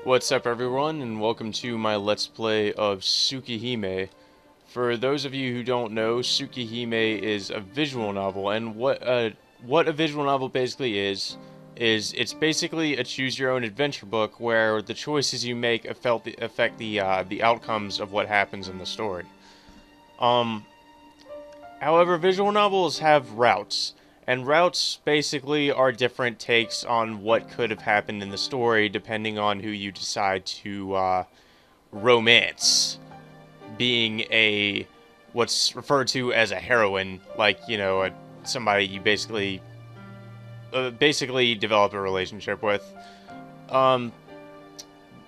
What's up, everyone, and welcome to my Let's Play of Tsukihime. For those of you who don't know, Tsukihime is a visual novel, and what a visual novel basically is it's basically a choose-your-own adventure book where the choices you make affect the outcomes of what happens in the story. Um, However, visual novels have routes, and routes basically are different takes on what could have happened in the story depending on who you decide to romance, being a what's referred to as a heroine, like somebody you basically develop a relationship with. Um,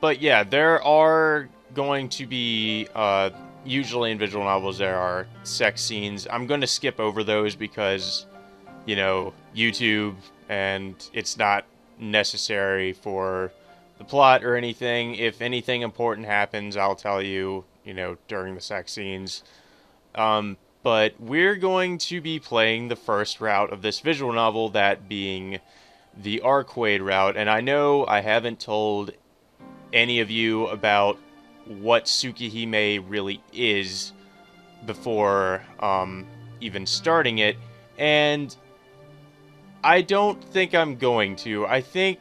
but yeah, there are going to be usually in visual novels there are sex scenes. I'm going to skip over those because YouTube, and it's not necessary for the plot or anything. If anything important happens, I'll tell you, during the sex scenes. But we're going to be playing the first route of this visual novel, that being the Arcade route. And I know I haven't told any of you about what Tsukihime really is before even starting it. And I don't think I'm going to. I think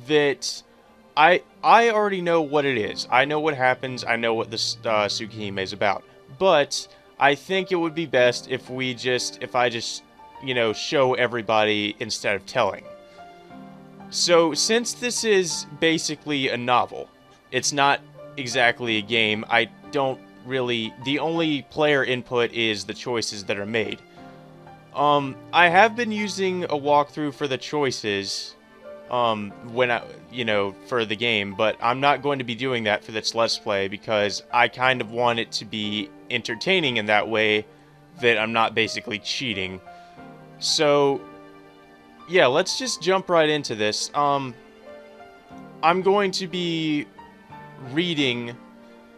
that I already know what it is. I know what happens. I know what this Tsukihime is about. But I think it would be best if I just show everybody instead of telling. So since this is basically a novel, it's not exactly a game. I don't really. The only player input is the choices that are made. I have been using a walkthrough for the choices, for the game, but I'm not going to be doing that for this Let's Play because I kind of want it to be entertaining in that way that I'm not basically cheating. So, yeah, let's just jump right into this. I'm going to be reading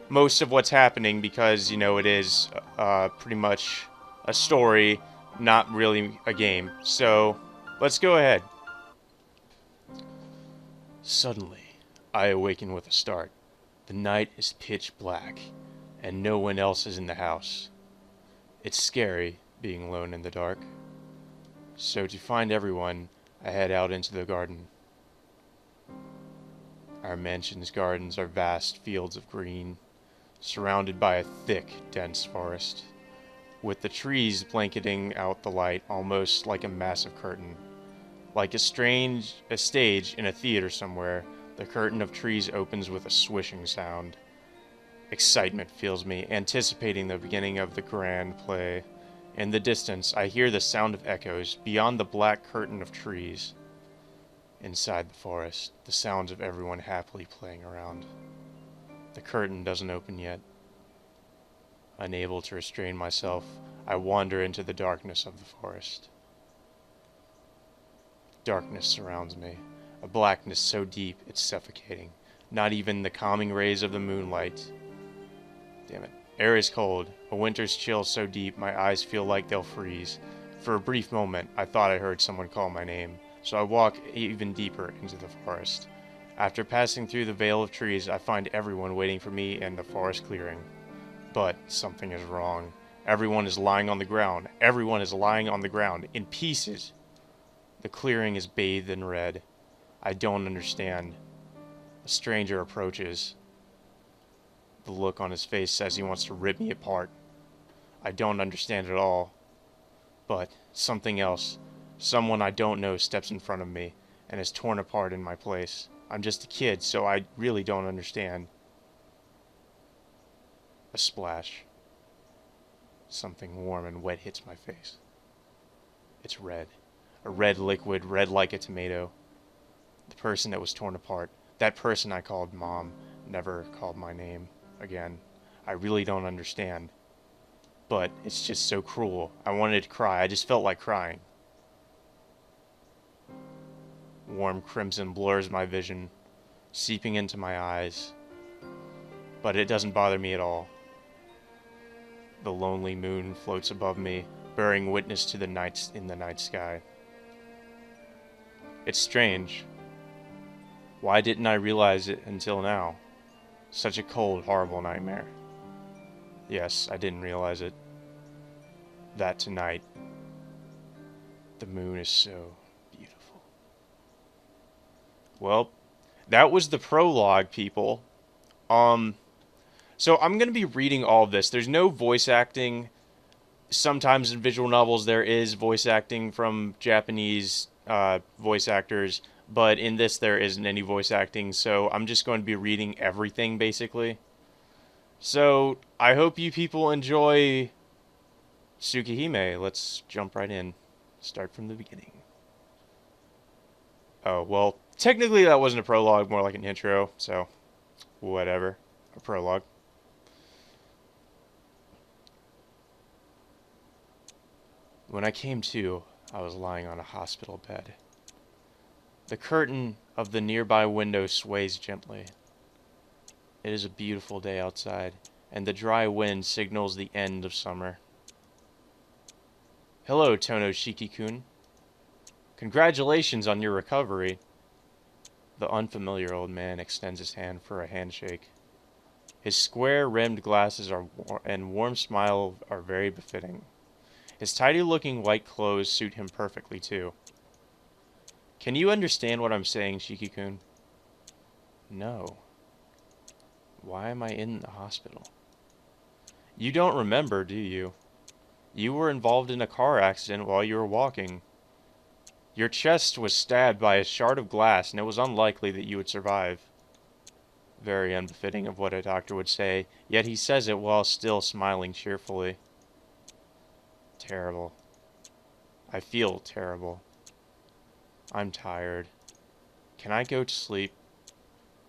most of what's happening because, it is, pretty much a story, not really a game. So, let's go ahead. Suddenly, I awaken with a start. The night is pitch black, and no one else is in the house. It's scary being alone in the dark. So to find everyone, I head out into the garden. Our mansion's gardens are vast fields of green, surrounded by a thick, dense forest, with the trees blanketing out the light almost like a massive curtain. Like a stage in a theater somewhere, the curtain of trees opens with a swishing sound. Excitement fills me, anticipating the beginning of the grand play. In the distance, I hear the sound of echoes beyond the black curtain of trees. Inside the forest, the sounds of everyone happily playing around. The curtain doesn't open yet. Unable to restrain myself, I wander into the darkness of the forest. Darkness surrounds me, a blackness so deep it's suffocating. Not even the calming rays of the moonlight. Damn it. Air is cold, a winter's chill so deep my eyes feel like they'll freeze. For a brief moment, I thought I heard someone call my name, so I walk even deeper into the forest. After passing through the veil of trees, I find everyone waiting for me in the forest clearing. But something is wrong. Everyone is lying on the ground. Everyone is lying on the ground, in pieces. The clearing is bathed in red. I don't understand. A stranger approaches. The look on his face says he wants to rip me apart. I don't understand at all. But something else. Someone I don't know steps in front of me and is torn apart in my place. I'm just a kid, so I really don't understand. A splash. Something warm and wet hits my face. It's red. A red liquid, red like a tomato. The person that was torn apart, that person I called Mom, never called my name again. I really don't understand. But it's just so cruel. I wanted to cry. I just felt like crying. Warm crimson blurs my vision, seeping into my eyes. But it doesn't bother me at all. The lonely moon floats above me, bearing witness to the nights in the night sky. It's strange. Why didn't I realize it until now? Such a cold, horrible nightmare. Yes, I didn't realize it. That tonight, the moon is so beautiful. Well, that was the prologue, people. So I'm going to be reading all of this. There's no voice acting. Sometimes in visual novels there is voice acting from Japanese voice actors, but in this there isn't any voice acting, so I'm just going to be reading everything, basically. So, I hope you people enjoy Tsukihime. Let's jump right in. Start from the beginning. Oh, well, technically that wasn't a prologue, more like an intro, so whatever. A prologue. When I came to, I was lying on a hospital bed. The curtain of the nearby window sways gently. It is a beautiful day outside, and the dry wind signals the end of summer. Hello, Tonoshiki-kun. Congratulations on your recovery. The unfamiliar old man extends his hand for a handshake. His square-rimmed glasses and warm smile are very befitting. His tidy-looking white clothes suit him perfectly, too. Can you understand what I'm saying, Shiki-kun? No. Why am I in the hospital? You don't remember, do you? You were involved in a car accident while you were walking. Your chest was stabbed by a shard of glass, and it was unlikely that you would survive. Very unbefitting of what a doctor would say, yet he says it while still smiling cheerfully. Terrible. I feel terrible. I'm tired. Can I go to sleep?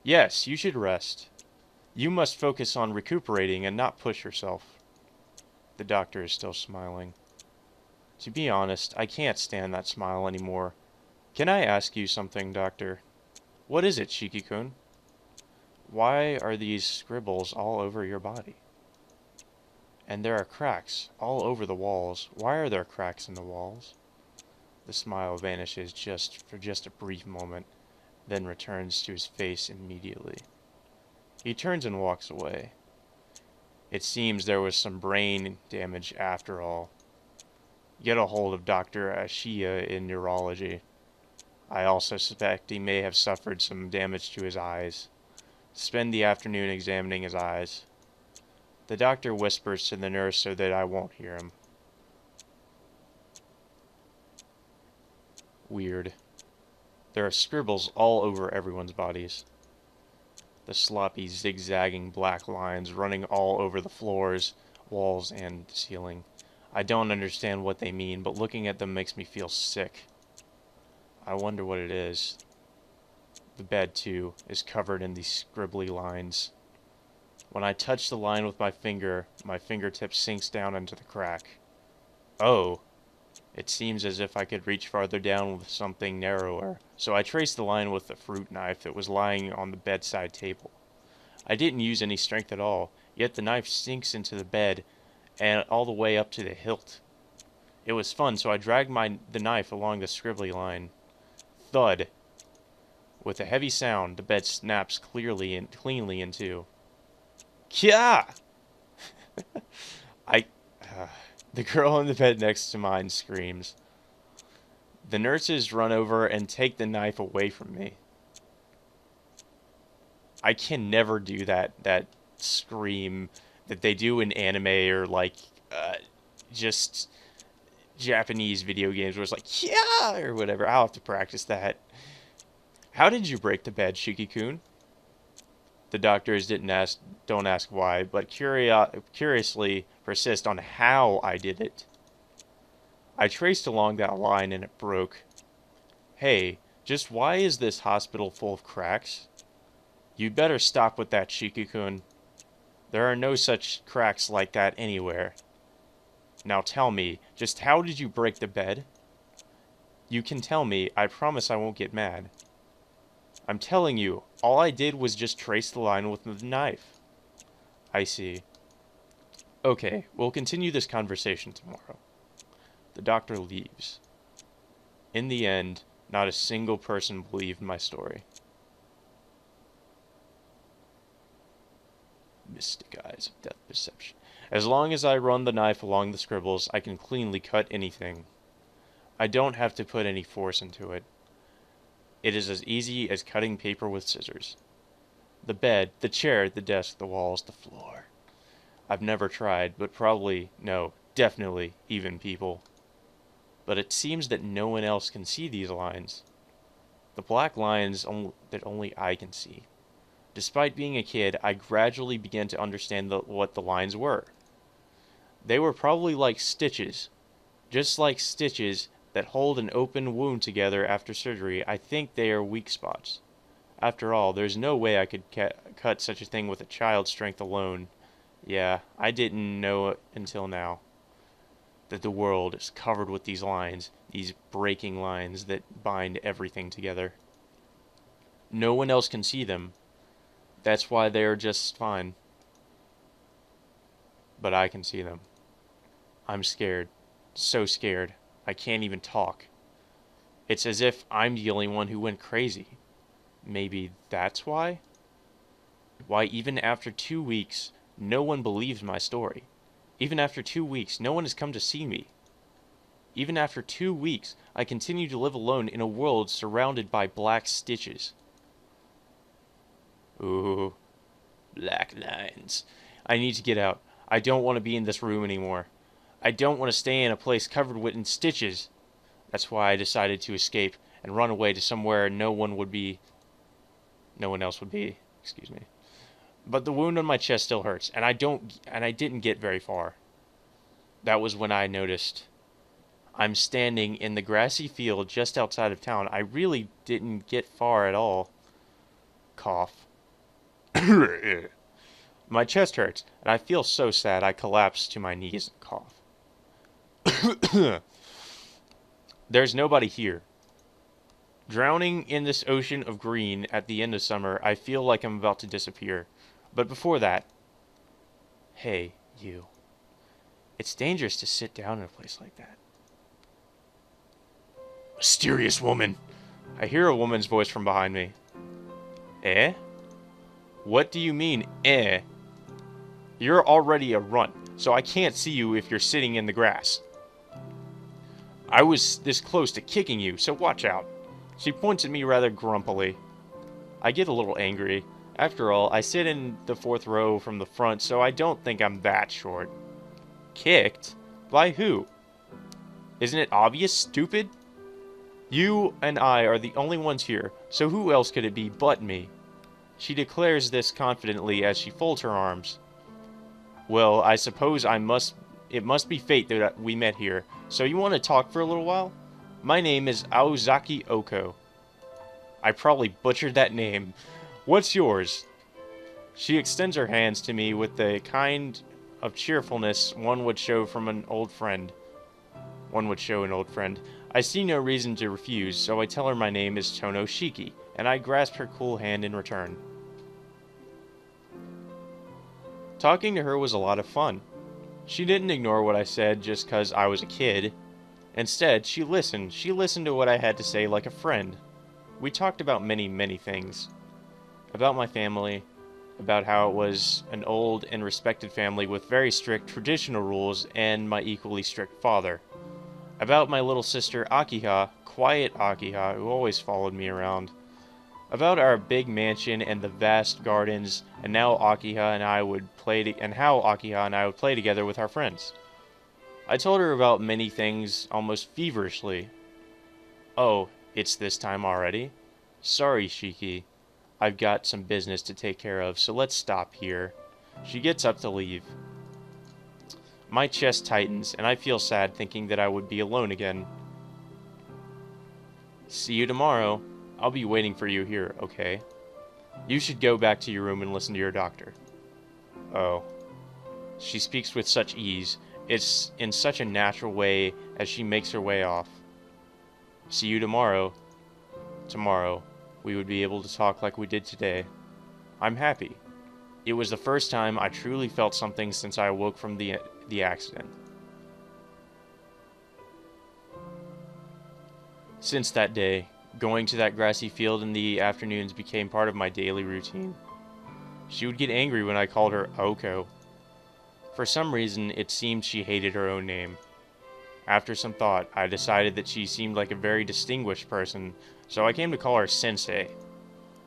Yes, you should rest. You must focus on recuperating and not push yourself. The doctor is still smiling. To be honest, I can't stand that smile anymore. Can I ask you something, doctor? What is it, Shiki-kun? Why are these scribbles all over your body? And there are cracks all over the walls. Why are there cracks in the walls? The smile vanishes for just a brief moment, then returns to his face immediately. He turns and walks away. It seems there was some brain damage after all. Get a hold of Dr. Ashiya in neurology. I also suspect he may have suffered some damage to his eyes. Spend the afternoon examining his eyes. The doctor whispers to the nurse so that I won't hear him. Weird. There are scribbles all over everyone's bodies. The sloppy, zigzagging black lines running all over the floors, walls, and ceiling. I don't understand what they mean, but looking at them makes me feel sick. I wonder what it is. The bed, too, is covered in these scribbly lines. When I touch the line with my fingertip sinks down into the crack. Oh! It seems as if I could reach farther down with something narrower, so I traced the line with the fruit knife that was lying on the bedside table. I didn't use any strength at all, yet the knife sinks into the bed and all the way up to the hilt. It was fun, so I dragged the knife along the scribbly line. Thud! With a heavy sound, the bed snaps cleanly in two. Kya! The girl in the bed next to mine screams. The nurses run over and take the knife away from me. I can never do that scream that they do in anime or just Japanese video games where it's like, yeah, or whatever. I'll have to practice that. How did you break the bed, Shiki-kun? The doctors don't ask why, but curiously persist on how I did it. I traced along that line and it broke. Hey, just why is this hospital full of cracks? You'd better stop with that, Shiki-kun. There are no such cracks like that anywhere. Now tell me, just how did you break the bed? You can tell me, I promise I won't get mad. I'm telling you, all I did was just trace the line with the knife. I see. Okay, we'll continue this conversation tomorrow. The doctor leaves. In the end, not a single person believed my story. mystic eyes of death perception. As long as I run the knife along the scribbles, I can cleanly cut anything. I don't have to put any force into it. It is as easy as cutting paper with scissors. The bed, the chair, the desk, the walls, the floor. I've never tried, but probably, no, definitely, even people. But it seems that no one else can see these lines. The black lines that only I can see. Despite being a kid, I gradually began to understand what the lines were. They were probably like stitches. Just like stitches that hold an open wound together after surgery, I think they are weak spots. After all, there's no way I could cut such a thing with a child's strength alone. Yeah, I didn't know it until now. That the world is covered with these lines, these breaking lines that bind everything together. No one else can see them. That's why they are just fine. But I can see them. I'm scared. So scared. I can't even talk. It's as if I'm the only one who went crazy. Maybe that's why? Why, even after 2 weeks, no one believes my story. Even after 2 weeks, no one has come to see me. Even after 2 weeks, I continue to live alone in a world surrounded by black stitches. Ooh, black lines. I need to get out. I don't want to be in this room anymore. I don't want to stay in a place covered with stitches. That's why I decided to escape and run away to somewhere no one else would be, excuse me. But the wound on my chest still hurts, and I didn't get very far. That was when I noticed. I'm standing in the grassy field just outside of town. I really didn't get far at all. Cough. My chest hurts, and I feel so sad I collapse to my knees and cough. There's nobody here. Drowning in this ocean of green at the end of summer, I feel like I'm about to disappear. But before that... Hey, you. It's dangerous to sit down in a place like that. Mysterious woman. I hear a woman's voice from behind me. Eh? What do you mean, eh? You're already a runt, so I can't see you if you're sitting in the grass. I was this close to kicking you, so watch out. She points at me rather grumpily. I get a little angry. After all, I sit in the 4th row from the front, so I don't think I'm that short. Kicked? By who? Isn't it obvious, stupid? You and I are the only ones here, so who else could it be but me? She declares this confidently as she folds her arms. Well, I suppose it must be fate that we met here, so you want to talk for a little while? My name is Aozaki Oko. I probably butchered that name. What's yours? She extends her hands to me with the kind of cheerfulness one would show an old friend. I see no reason to refuse, so I tell her my name is Tonoshiki, and I grasp her cool hand in return. Talking to her was a lot of fun. She didn't ignore what I said just because I was a kid. Instead, she listened. She listened to what I had to say like a friend. We talked about many, many things. About my family, about how it was an old and respected family with very strict traditional rules, and my equally strict father. About my little sister Akiha, quiet Akiha, who always followed me around. About our big mansion and the vast gardens, and how Akiha and I would play together with our friends. I told her about many things almost feverishly. Oh, it's this time already? Sorry, Shiki. I've got some business to take care of, so let's stop here. She gets up to leave. My chest tightens, and I feel sad thinking that I would be alone again. See you tomorrow. I'll be waiting for you here, okay? You should go back to your room and listen to your doctor. Oh. She speaks with such ease. It's in such a natural way as she makes her way off. See you tomorrow. Tomorrow, we would be able to talk like we did today. I'm happy. It was the first time I truly felt something since I awoke from the accident. Since that day, going to that grassy field in the afternoons became part of my daily routine. She would get angry when I called her Oko. For some reason, it seemed she hated her own name. After some thought, I decided that she seemed like a very distinguished person, so I came to call her Sensei.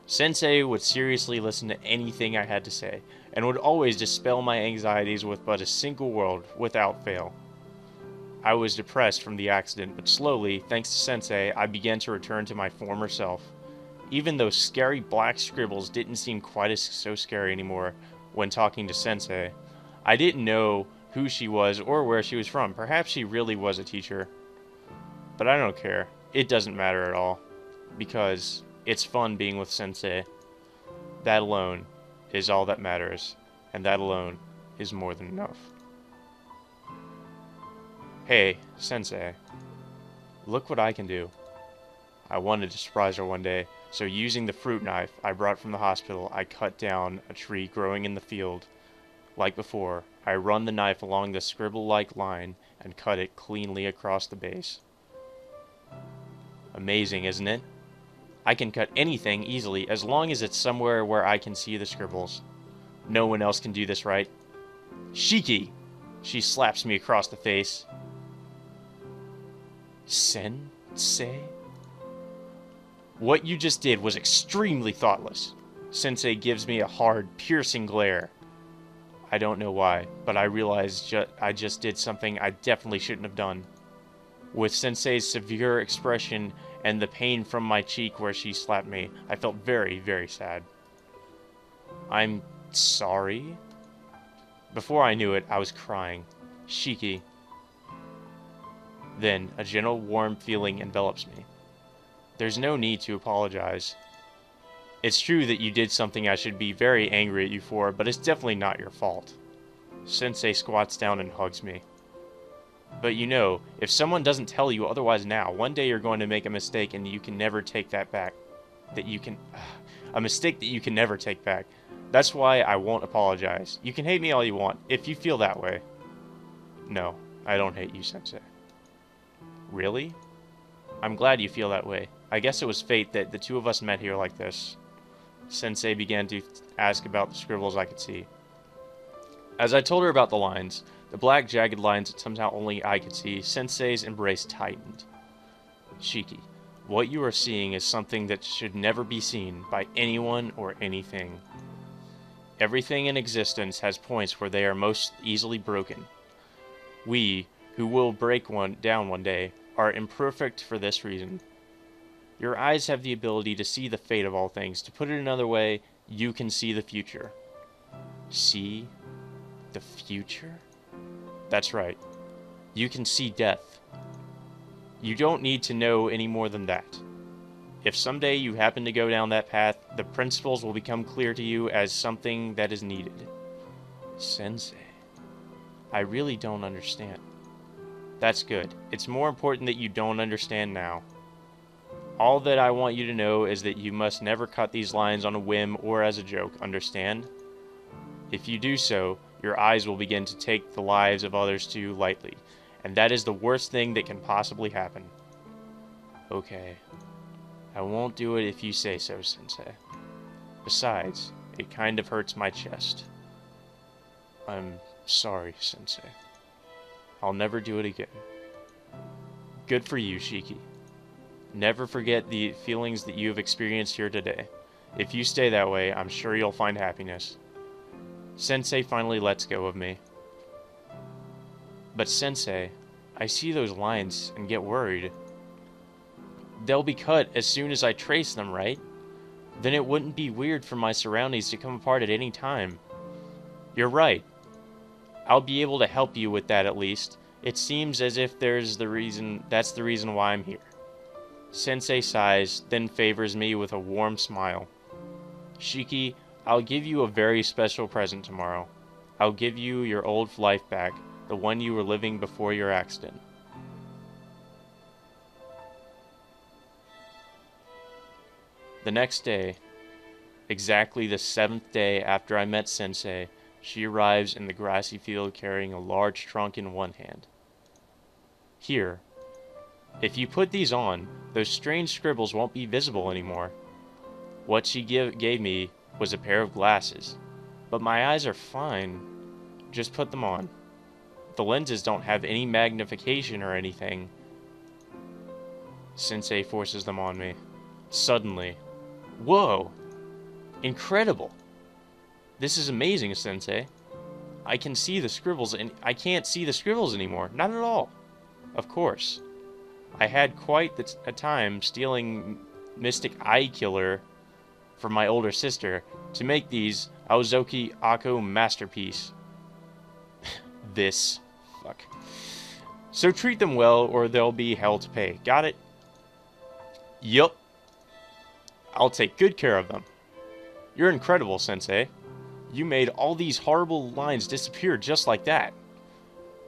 Sensei would seriously listen to anything I had to say, and would always dispel my anxieties with but a single word, without fail. I was depressed from the accident, but slowly, thanks to Sensei, I began to return to my former self. Even those scary black scribbles didn't seem quite as so scary anymore when talking to Sensei. I didn't know who she was or where she was from. Perhaps she really was a teacher. But I don't care. It doesn't matter at all. Because it's fun being with Sensei. That alone is all that matters. And that alone is more than enough. Hey, Sensei. Look what I can do. I wanted to surprise her one day, so using the fruit knife I brought from the hospital, I cut down a tree growing in the field. Like before, I run the knife along the scribble-like line and cut it cleanly across the base. Amazing, isn't it? I can cut anything easily as long as it's somewhere where I can see the scribbles. No one else can do this, right? Shiki! She slaps me across the face. Sensei? What you just did was extremely thoughtless. Sensei gives me a hard, piercing glare. I don't know why, but I realized I just did something I definitely shouldn't have done. With Sensei's severe expression and the pain from my cheek where she slapped me, I felt very, very sad. I'm sorry? Before I knew it, I was crying. Shiki. Then, a gentle, warm feeling envelops me. There's no need to apologize. It's true that you did something I should be very angry at you for, but it's definitely not your fault. Sensei squats down and hugs me. But you know, if someone doesn't tell you otherwise now, one day you're going to make a mistake and you can never take that back. A mistake that you can never take back. That's why I won't apologize. You can hate me all you want, if you feel that way. No, I don't hate you, Sensei. Really? I'm glad you feel that way. I guess it was fate that the two of us met here like this. Sensei began to ask about the scribbles I could see. As I told her about the lines, the black jagged lines that somehow only I could see, Sensei's embrace tightened. Shiki, what you are seeing is something that should never be seen by anyone or anything. Everything in existence has points where they are most easily broken. We, who will break down one day, are imperfect for this reason. Your eyes have the ability to see the fate of all things. To put it another way, you can see the future. See the future? That's right. You can see death. You don't need to know any more than that. If someday you happen to go down that path, the principles will become clear to you as something that is needed. Sensei, I really don't understand. That's good. It's more important that you don't understand now. All that I want you to know is that you must never cut these lines on a whim or as a joke, understand? If you do so, your eyes will begin to take the lives of others too lightly, and that is the worst thing that can possibly happen. Okay. I won't do it if you say so, Sensei. Besides, it kind of hurts my chest. I'm sorry, Sensei. I'll never do it again. Good for you, Shiki. Never forget the feelings that you have experienced here today. If you stay that way, I'm sure you'll find happiness. Sensei finally lets go of me. But Sensei, I see those lines and get worried. They'll be cut as soon as I trace them, right? Then it wouldn't be weird for my surroundings to come apart at any time. You're right. I'll be able to help you with that at least. It seems as if that's the reason why I'm here. Sensei sighs, then favors me with a warm smile. Shiki, I'll give you a very special present tomorrow. I'll give you your old life back, the one you were living before your accident. The next day, exactly the 7th day after I met Sensei, she arrives in the grassy field carrying a large trunk in one hand. Here. If you put these on, those strange scribbles won't be visible anymore. What she gave me was a pair of glasses. But my eyes are fine. Just put them on. The lenses don't have any magnification or anything. Sensei forces them on me. Suddenly. Whoa! Incredible! This is amazing, Sensei. I can see the scribbles, and I can't see the scribbles anymore. Not at all. Of course. I had quite a time stealing Mystic Eye Killer from my older sister to make these Aozoki Ako masterpiece. This. Fuck. So treat them well, or there'll be hell to pay. Got it? Yup. I'll take good care of them. You're incredible, Sensei. You made all these horrible lines disappear just like that.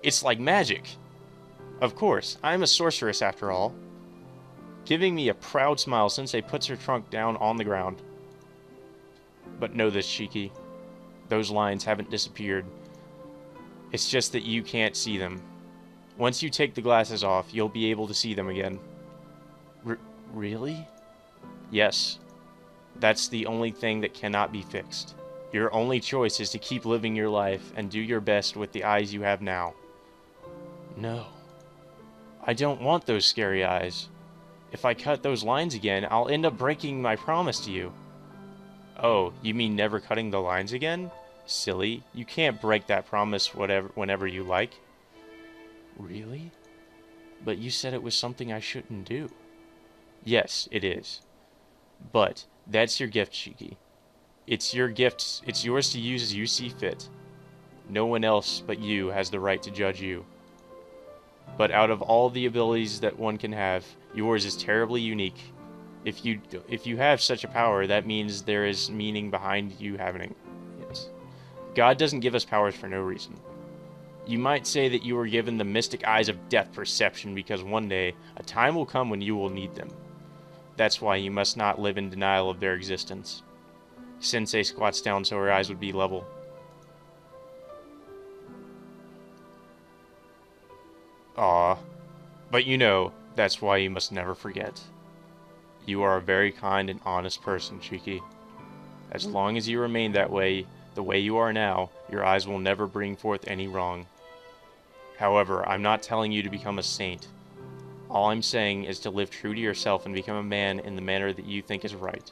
It's like magic. Of course, I'm a sorceress after all. Giving me a proud smile, Sensei puts her trunk down on the ground. But know this, Shiki. Those lines haven't disappeared. It's just that you can't see them. Once you take the glasses off, you'll be able to see them again. Really? Yes. That's the only thing that cannot be fixed. Your only choice is to keep living your life and do your best with the eyes you have now. No. I don't want those scary eyes. If I cut those lines again, I'll end up breaking my promise to you. Oh, you mean never cutting the lines again? Silly, you can't break that promise whenever you like. Really? But you said it was something I shouldn't do. Yes, it is. But that's your gift, Shiki. It's your gift. It's yours to use as you see fit. No one else but you has the right to judge you. But out of all the abilities that one can have, yours is terribly unique. If you have such a power, that means there is meaning behind you having it. Yes. God doesn't give us powers for no reason. You might say that you were given the mystic eyes of death perception because one day, a time will come when you will need them. That's why you must not live in denial of their existence. Sensei squats down so her eyes would be level. Aw. But you know, that's why you must never forget. You are a very kind and honest person, Shiki. As long as you remain that way, the way you are now, your eyes will never bring forth any wrong. However, I'm not telling you to become a saint. All I'm saying is to live true to yourself and become a man in the manner that you think is right.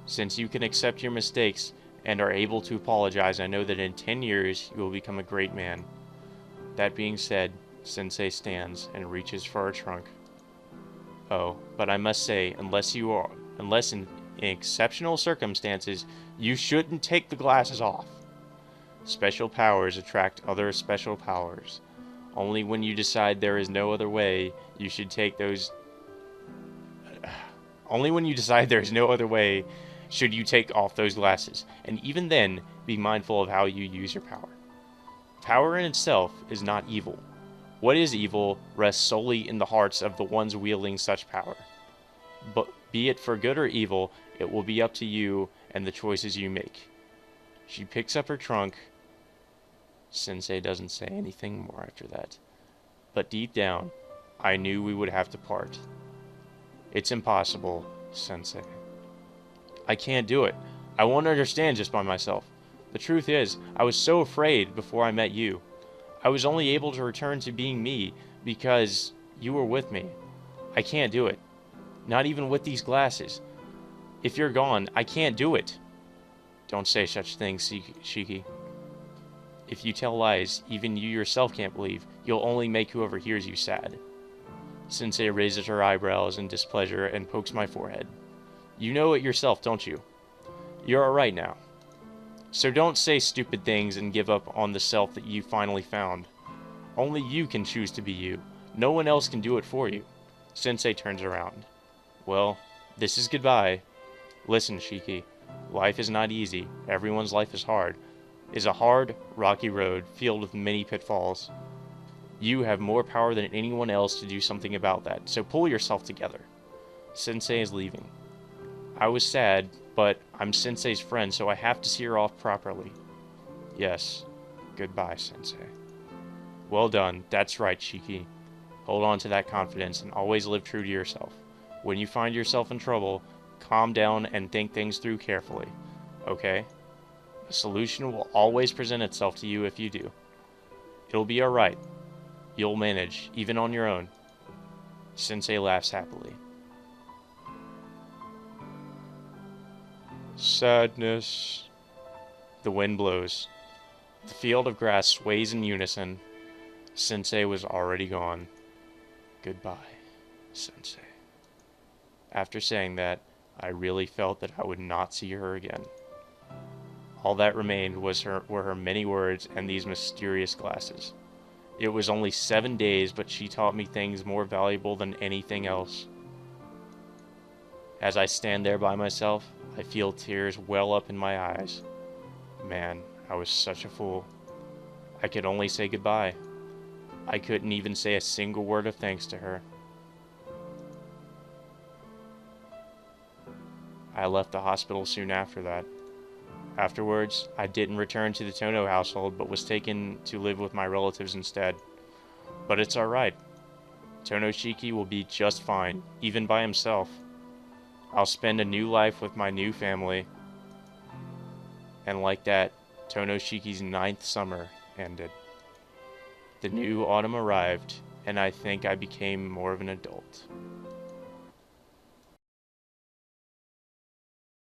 Since you can accept your mistakes and are able to apologize, I know that in 10 years you will become a great man. That being said, Sensei stands and reaches for her trunk. Oh, but I must say, unless in exceptional circumstances, you shouldn't take the glasses off. Special powers attract other special powers. Only when you decide there is no other way, you should take those... Only when you decide there is no other way, should you take off those glasses. And even then, be mindful of how you use your power. Power in itself is not evil. What is evil rests solely in the hearts of the ones wielding such power. But be it for good or evil, it will be up to you and the choices you make. She picks up her trunk. Sensei doesn't say anything more after that. But deep down, I knew we would have to part. It's impossible, Sensei. I can't do it. I won't understand just by myself. The truth is, I was so afraid before I met you. I was only able to return to being me because you were with me. I can't do it. Not even with these glasses. If you're gone, I can't do it. Don't say such things, Shiki. If you tell lies, even you yourself can't believe, you'll only make whoever hears you sad. Sensei raises her eyebrows in displeasure and pokes my forehead. You know it yourself, don't you? You're alright now. So don't say stupid things and give up on the self that you finally found. Only you can choose to be you. No one else can do it for you. Sensei turns around. Well, this is goodbye. Listen, Shiki. Life is not easy. Everyone's life is hard. It's a hard, rocky road filled with many pitfalls. You have more power than anyone else to do something about that, so pull yourself together. Sensei is leaving. I was sad, but I'm Sensei's friend, so I have to see her off properly. Yes. Goodbye, Sensei. Well done. That's right, Shiki. Hold on to that confidence and always live true to yourself. When you find yourself in trouble, calm down and think things through carefully. Okay? A solution will always present itself to you if you do. It'll be alright. You'll manage, even on your own. Sensei laughs happily. Sadness. The wind blows. The field of grass sways in unison. Sensei was already gone. Goodbye, Sensei. After saying that, I really felt that I would not see her again. All that remained were her many words and these mysterious glasses. It was only 7 days, but she taught me things more valuable than anything else. As I stand there by myself, I feel tears well up in my eyes. Man, I was such a fool. I could only say goodbye. I couldn't even say a single word of thanks to her. I left the hospital soon after that. Afterwards, I didn't return to the Tono household, but was taken to live with my relatives instead. But it's alright. Tonoshiki will be just fine, even by himself. I'll spend a new life with my new family. And like that, Tonoshiki's 9th summer ended. The new autumn arrived, and I think I became more of an adult.